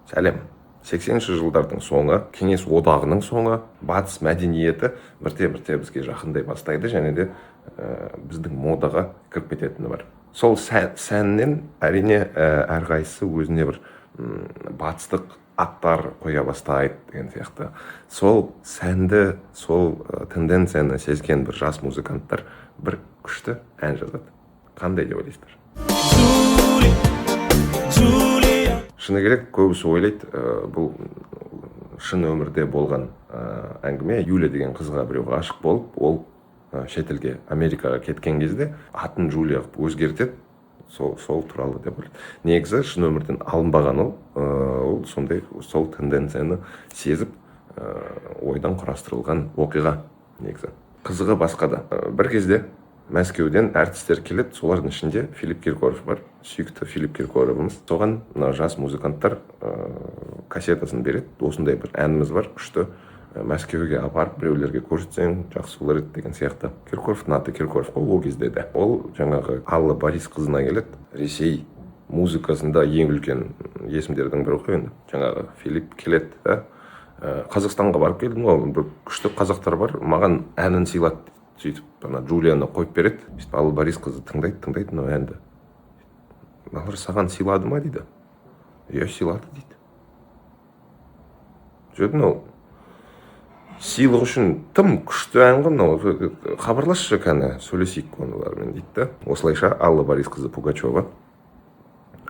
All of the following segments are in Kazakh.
сәлем. 80-ші жылдардың соңы, Кеңес одағының соңы, батыс мәдениеті бірте-бірте бізге жақындай бастайды, және де біздің модаға кіріп кететіні бар. Сол сәннен әрине әрқайсысы өзіне бір батыстық аттар қоя бастайды деген сияқты. Сол сәнді, сол тенденцияны сезген бір жас музыканттар бір күшті ән жазады. Қандай деп ойлайсыздар? Шыны керек, көбісі ойлайды, бұл шын өмірде болған әңгіме. Юля деген қызға біреу ғашық болып, ол шетелге, Америкаға кеткен кезде атын Джулия қылып өзгертеді. Сол туралы деп ойлайды. Негізі шын өмірден алынбаған ол сондай сол тенденцияны сезіп ойдан құрастырылған оқиға негізі. Қызығы басқада. Бір кезде Мәскеуден әртістер келеді, солардың ішінде Филипп Киркоров бар, сүйікті Филипп Киркоровымыз. Соған жас музыканттар кассетасын береді, осындай бір әніміз бар, күшті, Мәскеуге апарып біреулерге көрсетсең жақсы болар еді деген сияқты. Киркоровтың аты Киркоров қой ол кезде де. Ол жаңағы Алла Борис қызына келеді. Ресей музыкасында ең үлкен есімдердің бірі ғой енді. Жаңағы Филипп келеді, Қазақстанға барып келдім, бір күшті қазақтар бар, маған әнін сыйлады. Сөйтіп Джулияны қойып береді. Алла Борис қызы тыңдайды мына әнді. Мыналар саған сыйлады ма дейді. Иә, сыйлады дейді. Жөдің ол сыйлық үшін тым күшті ән ғой, хабарласшы кәні, сөйлесейік онылармен дейді. Осылайша Алла Борис қызы Пугачева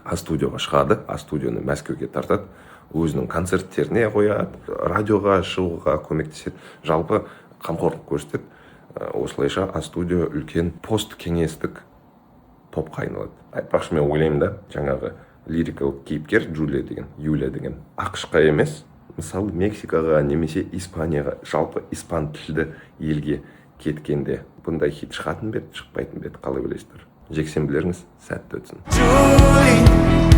А-студияға шығады, А-студияны Мәскеуге тартады, өзінің концерттеріне қояды, радиоға шығуға көмектеседі, жалпы қамқорлық көрсетеді. Осылайша А-студия үлкен посткеңестік топқа айналады. Айтпақшы, мен ойлаймын да, жаңағы лирикалық кейіпкер Джулия деген, Юля деген ақш-қа емес, мысалы Мексикаға немесе Испанияға, жалпы испан тілді елге кеткенде бұндай хит шығатын бет, шықпайтын бет, қалай ойлайсыздар? Жексенбілеріңіз сәтті өтсін.